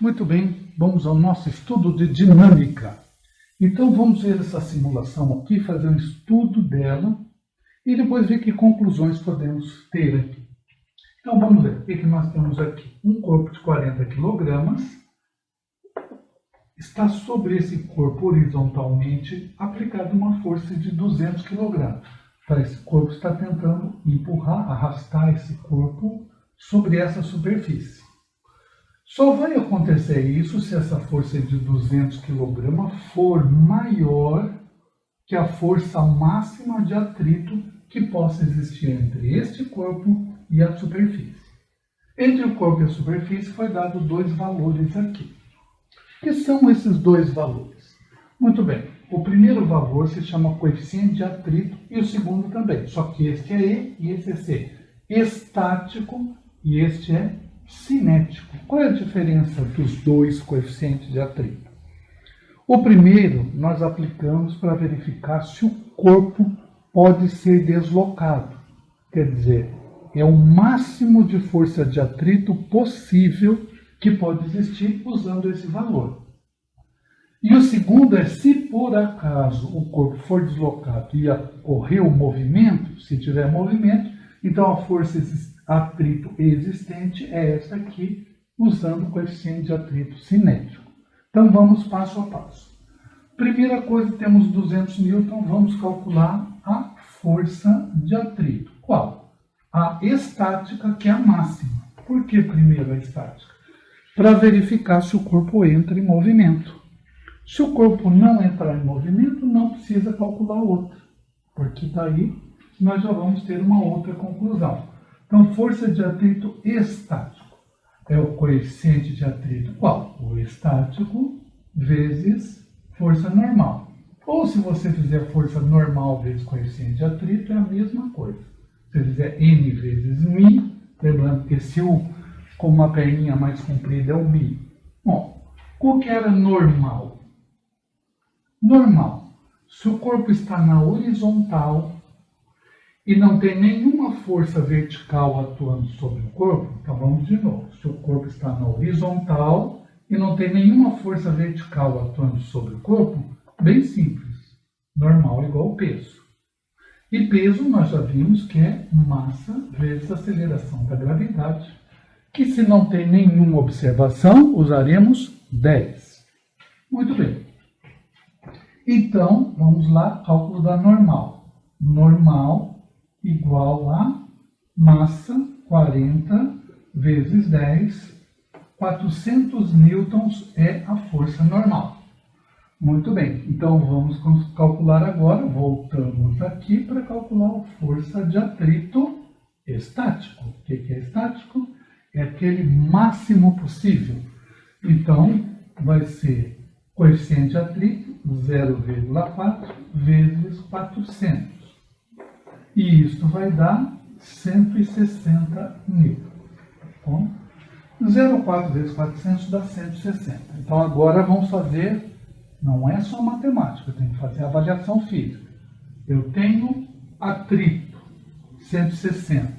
Muito bem, vamos ao nosso estudo de dinâmica. Então vamos ver essa simulação aqui, fazer um estudo dela e depois ver que conclusões podemos ter aqui. Então vamos ver o que nós temos aqui. Um corpo de 40 kg está sobre esse corpo horizontalmente aplicada uma força de 200 kg. Então esse corpo está tentando empurrar, arrastar esse corpo sobre essa superfície. Só vai acontecer isso se essa força de 200 kg for maior que a força máxima de atrito que possa existir entre este corpo e a superfície. Entre o corpo e a superfície foi dado dois valores aqui. O que são esses dois valores? Muito bem, o primeiro valor se chama coeficiente de atrito e o segundo também, só que este é E e esse é C. Estático e este é cinético. Qual é a diferença dos dois coeficientes de atrito? O primeiro nós aplicamos para verificar se o corpo pode ser deslocado. Quer dizer, é o máximo de força de atrito possível que pode existir usando esse valor. E o segundo é se por acaso o corpo for deslocado e ocorrer o movimento, se tiver movimento, então a força atrito existente é essa aqui, usando o coeficiente de atrito cinético. Então vamos passo a passo. Primeira coisa, temos 200 newton, vamos calcular a força de atrito. Qual? A estática, que é a máxima. Por que primeiro a estática? Para verificar se o corpo entra em movimento. Se o corpo não entrar em movimento, não precisa calcular outra, porque daí nós já vamos ter uma outra conclusão. Então, força de atrito estático é o coeficiente de atrito qual? O estático vezes força normal. Ou se você fizer força normal vezes coeficiente de atrito, é a mesma coisa. Se você fizer N vezes μ, lembrando que se o com uma perninha mais comprida é o μ. Bom, qual que era normal? Normal. Se o corpo está na horizontal e não tem nenhuma força vertical atuando sobre o corpo, então vamos de novo. Se o corpo está na horizontal e não tem nenhuma força vertical atuando sobre o corpo, bem simples. Normal igual peso. E peso nós já vimos que é massa vezes aceleração da gravidade, que se não tem nenhuma observação, usaremos 10. Muito bem. Então, vamos lá, cálculo da normal. Normal igual a massa 40 vezes 10, 400 newtons é a força normal. Muito bem, então vamos calcular agora, voltamos aqui para calcular a força de atrito estático. O que é estático? É aquele máximo possível. Então, vai ser coeficiente de atrito 0,4 vezes 400. E isto vai dar 160 newton. Bom, 0,4 vezes 400 dá 160. Então agora vamos fazer, não é só matemática, tem que fazer avaliação física. Eu tenho atrito 160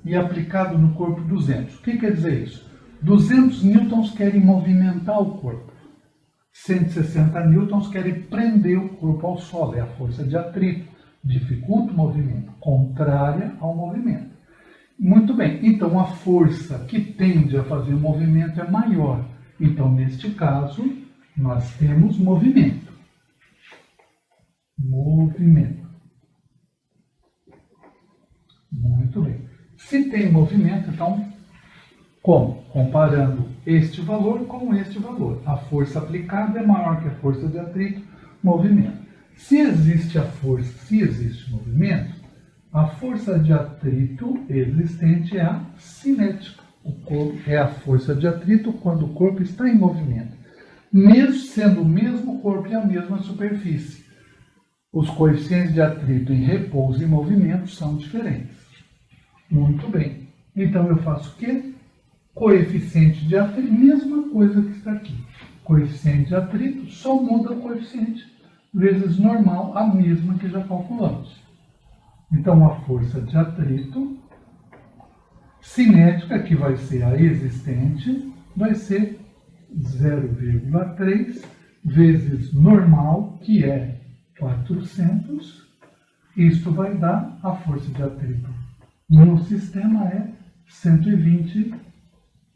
e aplicado no corpo 200. O que quer dizer isso? 200 newtons querem movimentar o corpo. 160 newtons querem prender o corpo ao solo, é a força de atrito. Dificulta o movimento, contrária ao movimento. Muito bem, então a força que tende a fazer o movimento é maior. Então, neste caso, nós temos movimento. Movimento. Muito bem. Se tem movimento, então, como? Comparando este valor com este valor. A força aplicada é maior que a força de atrito, movimento. Se existe a força, se existe movimento, a força de atrito existente é a cinética. O corpo é a força de atrito quando o corpo está em movimento. Mesmo sendo o mesmo corpo e a mesma superfície. Os coeficientes de atrito em repouso e movimento são diferentes. Muito bem. Então eu faço o quê? Coeficiente de atrito, mesma coisa que está aqui. Coeficiente de atrito, só muda o coeficiente. Vezes normal, a mesma que já calculamos. Então, a força de atrito cinética, que vai ser a existente, vai ser 0,3 vezes normal, que é 400. Isto vai dar a força de atrito no sistema é 120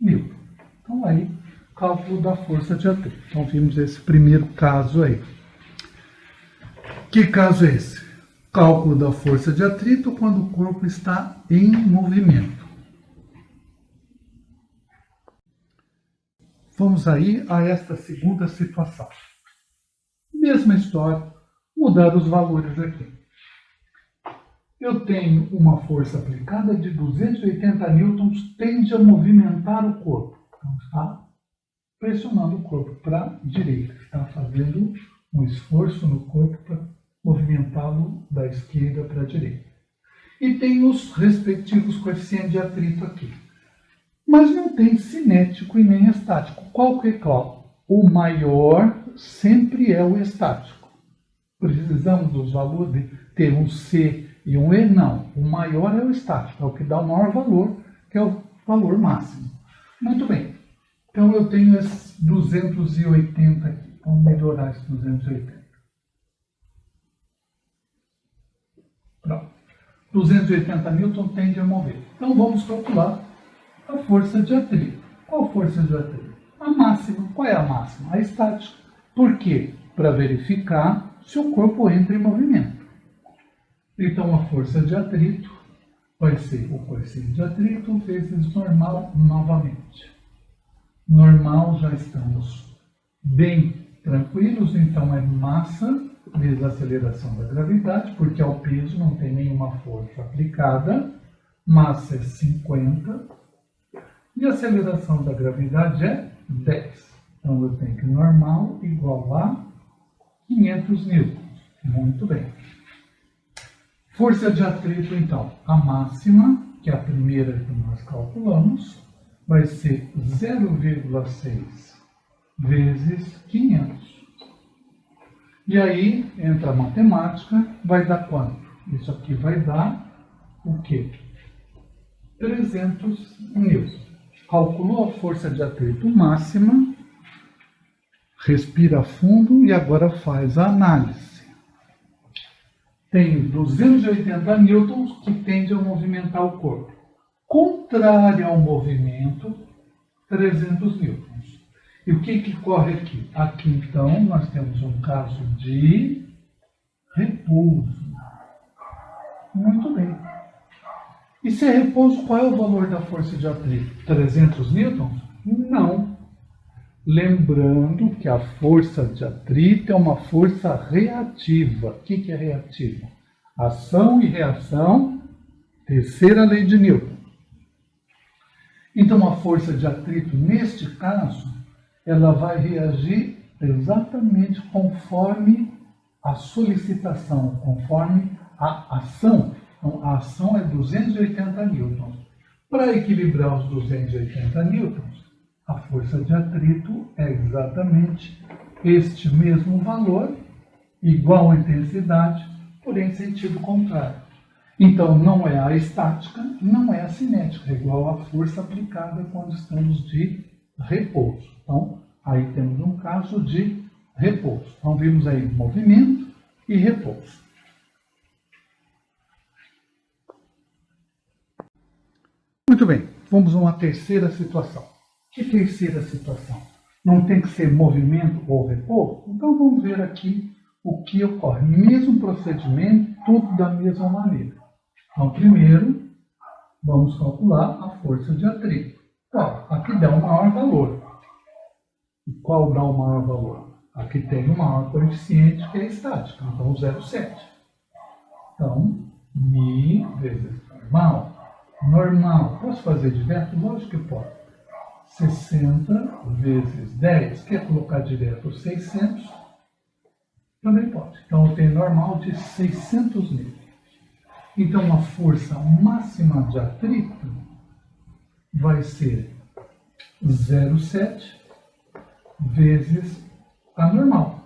newton. Então, aí, cálculo da força de atrito. Então, vimos esse primeiro caso aí. Que caso é esse? Cálculo da força de atrito quando o corpo está em movimento. Vamos aí a esta segunda situação. Mesma história, mudar os valores aqui. Eu tenho uma força aplicada de 280 newtons, tende a movimentar o corpo. Então, está pressionando o corpo para a direita. Está fazendo um esforço no corpo para movimentá-lo da esquerda para a direita. E tem os respectivos coeficientes de atrito aqui. Mas não tem cinético e nem estático. Qual que é claro? O maior sempre é o estático. Precisamos dos valores de ter um C e um E? Não. O maior é o estático, é o que dá o maior valor, que é o valor máximo. Muito bem. Então eu tenho esses 280 aqui. Vamos melhorar esse 280. Pronto. 280 newton tende a mover. Então vamos calcular a força de atrito. Qual força de atrito? A máxima. Qual é a máxima? A estática. Por quê? Para verificar se o corpo entra em movimento. Então a força de atrito vai ser o coeficiente de atrito vezes normal novamente. Normal, já estamos bem tranquilos, então é massa vezes a aceleração da gravidade, porque ao peso não tem nenhuma força aplicada, massa é 50, e a aceleração da gravidade é 10. Então eu tenho que normal igual a 500 newtons. Muito bem. Força de atrito, então, a máxima, que é a primeira que nós calculamos, vai ser 0,6 vezes 500. E aí, entra a matemática, vai dar quanto? Isso aqui vai dar o quê? 300 newtons. Calculou a força de atrito máxima, respira fundo e agora faz a análise. Tenho 280 newtons que tende a movimentar o corpo. Contrário ao movimento, 300 newtons. E o que corre aqui? Aqui, então, nós temos um caso de repouso. Muito bem. E se é repouso, qual é o valor da força de atrito? 300 newtons? Não. Lembrando que a força de atrito é uma força reativa. O que é reativa? Ação e reação, terceira lei de Newton. Então, a força de atrito, neste caso, ela vai reagir exatamente conforme a solicitação, conforme a ação. Então, a ação é 280 newtons. Para equilibrar os 280 newtons, a força de atrito é exatamente este mesmo valor, igual a intensidade, porém em sentido contrário. Então, não é a estática, não é a cinética, é igual à força aplicada quando estamos de repouso. Então, aí temos um caso de repouso. Então, vimos aí movimento e repouso. Muito bem, vamos a uma terceira situação. Que terceira situação? Não tem que ser movimento ou repouso? Então vamos ver aqui o que ocorre. Mesmo procedimento, tudo da mesma maneira. Então, primeiro, vamos calcular a força de atrito. Qual? Aqui dá o maior valor. E qual dá o maior valor? Aqui tem o maior coeficiente, que é estática. Então, 0,7. Então, mi vezes normal. Normal. Posso fazer direto? Lógico que posso. 60 vezes 10. Quer colocar direto 600? Também pode. Então, eu tenho normal de 600 newtons. Então, a força máxima de atrito vai ser 0,7 vezes a normal.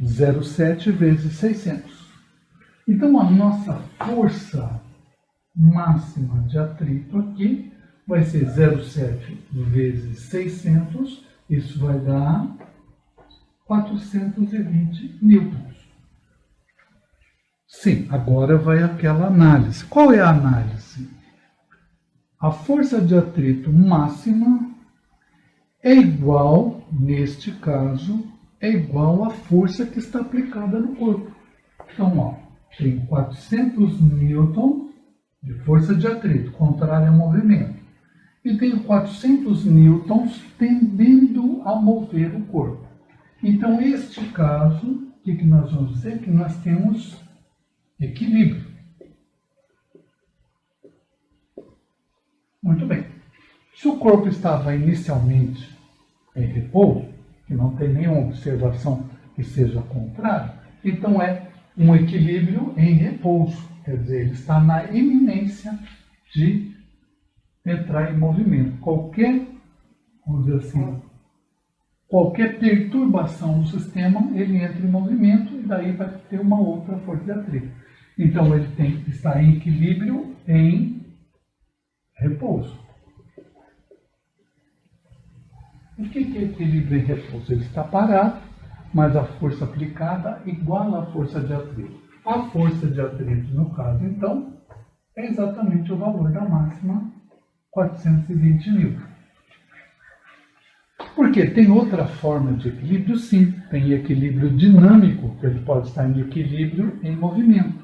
0,7 vezes 600. Então, a nossa força máxima de atrito aqui vai ser 0,7 vezes 600, Isso vai dar 420 newtons. Sim, agora vai aquela análise. Qual é a análise? A força de atrito máxima é igual, neste caso, é igual à força que está aplicada no corpo. Então, ó, tem 400 newtons de força de atrito, contrária ao movimento. E tem 400 newtons tendendo a mover o corpo. Então, neste caso, o que nós vamos dizer? Que nós temos equilíbrio. Muito bem. Se o corpo estava inicialmente em repouso, que não tem nenhuma observação que seja contrária, então é um equilíbrio em repouso. Quer dizer, ele está na iminência de entrar em movimento. Vamos dizer assim, qualquer perturbação do sistema, ele entra em movimento e daí vai ter uma outra força de atrito. Então, ele está em equilíbrio em repouso. O que é equilíbrio em repouso? Ele está parado, mas a força aplicada iguala a força de atrito. A força de atrito, no caso, então, é exatamente o valor da máxima, 420 newtons. Porque tem outra forma de equilíbrio, sim. Tem equilíbrio dinâmico, que ele pode estar em equilíbrio em movimento.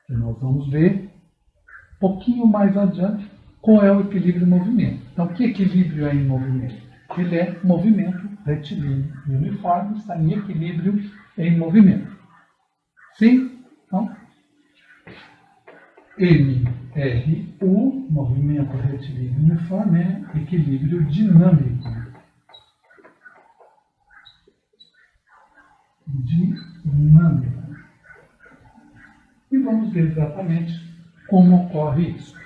E nós vamos ver um pouquinho mais adiante qual é o equilíbrio em movimento. Então, que equilíbrio é em movimento? Ele é movimento retilíneo e uniforme, está em equilíbrio em movimento. Sim? Então, MRU, movimento retilíneo uniforme, é equilíbrio dinâmico. Dinâmica. E vamos ver exatamente como ocorre isso.